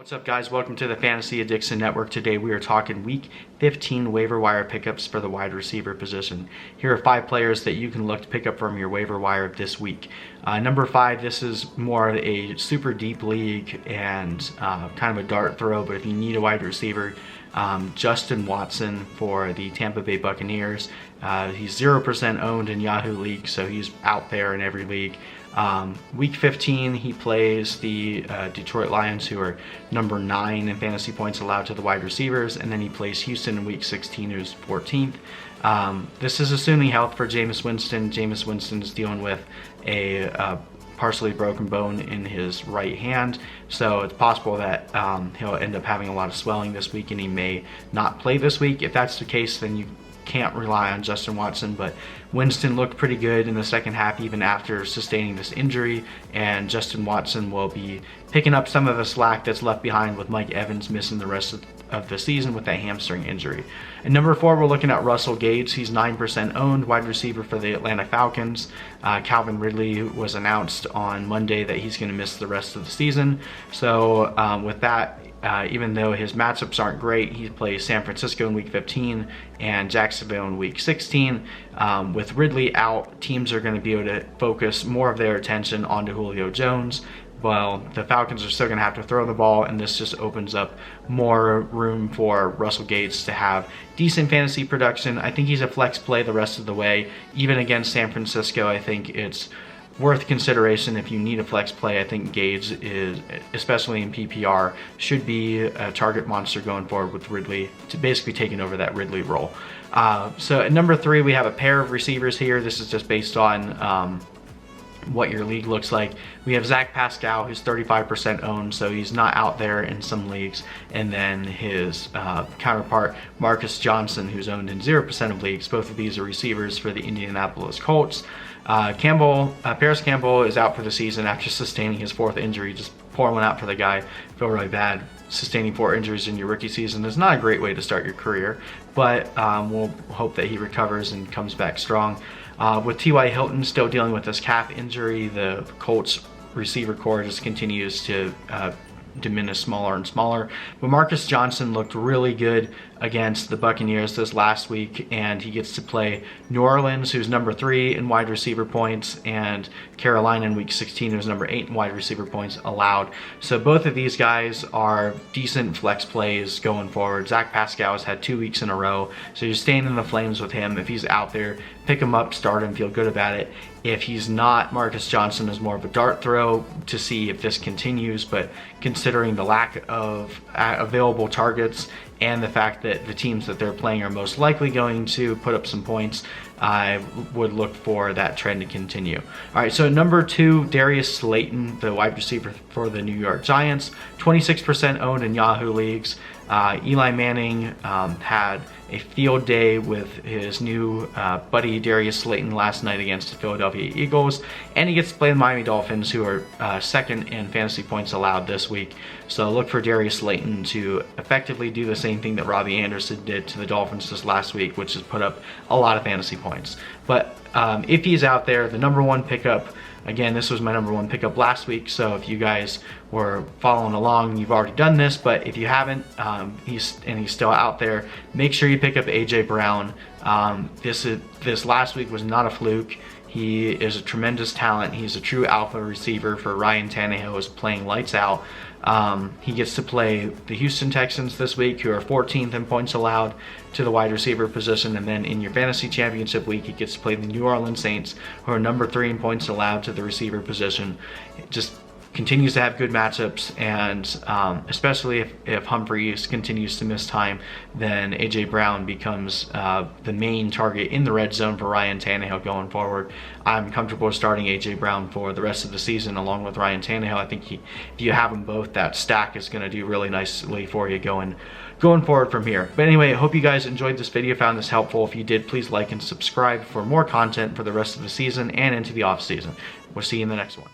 What's up, guys? Welcome to the Fantasy Addiction Network. Today we are talking Week 15 waiver wire pickups for the wide receiver position. Here are 5 players that you can look to pick up from your waiver wire this week. Number 5, this is more of a super deep league and kind of a dart throw, but if you need a wide receiver, Justin Watson for the Tampa Bay Buccaneers. He's 0% owned in Yahoo League, so he's out there in every league. Week 15, he plays the Detroit Lions, who are number 9 in fantasy points allowed to the wide receivers, and then he plays Houston in Week 16, who's 14th. This is assuming health for Jameis Winston. Jameis Winston is dealing with a partially broken bone in his right hand, so it's possible that he'll end up having a lot of swelling this week and he may not play this week. If that's the case, then you can't rely on Justin Watson, but Winston looked pretty good in the second half even after sustaining this injury, and Justin Watson will be picking up some of the slack that's left behind with Mike Evans missing the rest of the season with that hamstring injury. And number 4, we're looking at Russell Gage. He's 9% owned, wide receiver for the Atlanta Falcons. Calvin Ridley was announced on Monday that he's going to miss the rest of the season, so with that, even though his matchups aren't great, he plays San Francisco in Week 15 and Jacksonville in Week 16. With Ridley out, teams are going to be able to focus more of their attention onto Julio Jones. Well, the Falcons are still going to have to throw the ball, and this just opens up more room for Russell Gage to have decent fantasy production. I think he's a flex play the rest of the way. Even against San Francisco, I think it's worth consideration if you need a flex play. I think Gage is, especially in PPR, should be a target monster going forward with Ridley, to basically taking over that Ridley role. So at number 3, we have a pair of receivers here. This is just based on what your league looks like. We have Zach Pascal, who's 35% owned, so he's not out there in some leagues, and then his counterpart Marcus Johnson, who's owned in 0% of leagues. Both of these are receivers for the Indianapolis Colts. Paris Campbell is out for the season after sustaining his 4th injury. Just pour one out for the guy. Feel really bad. Sustaining 4 injuries in your rookie season is not a great way to start your career, but we'll hope that he recovers and comes back strong. With T.Y. Hilton still dealing with this calf injury, the Colts receiver core just continues to diminish smaller and smaller. But Marcus Johnson looked really good against the Buccaneers this last week, and he gets to play New Orleans, who's number 3 in wide receiver points, and Carolina in Week 16, who's number 8 in wide receiver points allowed. So both of these guys are decent flex plays going forward. Zach Pascal has had 2 weeks in a row, so you're staying in the flames with him. If he's out there, pick him up, start him, feel good about it. If he's not, Marcus Johnson is more of a dart throw to see if this continues, but considering the lack of available targets and the fact that the teams that they're playing are most likely going to put up some points, I would look for that trend to continue. All right, so number 2, Darius Slayton, the wide receiver for the New York Giants, 26% owned in Yahoo leagues. Eli Manning had a field day with his new buddy Darius Slayton last night against the Philadelphia Eagles, and he gets to play the Miami Dolphins, who are 2nd in fantasy points allowed this week. So look for Darius Slayton to effectively do the same thing that Robbie Anderson did to the Dolphins this last week, which is put up a lot of fantasy points. But if he's out there, the number 1 pickup, again, this was my number 1 pickup last week, so if you guys were following along, you've already done this, but if you haven't, he's still out there, make sure you pick up A.J. Brown. This last week was not a fluke. He is a tremendous talent. He's a true alpha receiver for Ryan Tannehill, who's playing lights out. He gets to play the Houston Texans this week, who are 14th in points allowed to the wide receiver position, and then in your fantasy championship week, he gets to play the New Orleans Saints, who are number 3 in points allowed to the receiver position. Just continues to have good matchups, and especially if Humphries continues to miss time, then A.J. Brown becomes the main target in the red zone for Ryan Tannehill going forward. I'm comfortable starting A.J. Brown for the rest of the season along with Ryan Tannehill. I think if you have them both, that stack is going to do really nicely for you going forward from here. But anyway, I hope you guys enjoyed this video, found this helpful. If you did, please like and subscribe for more content for the rest of the season and into the off season. We'll see you in the next one.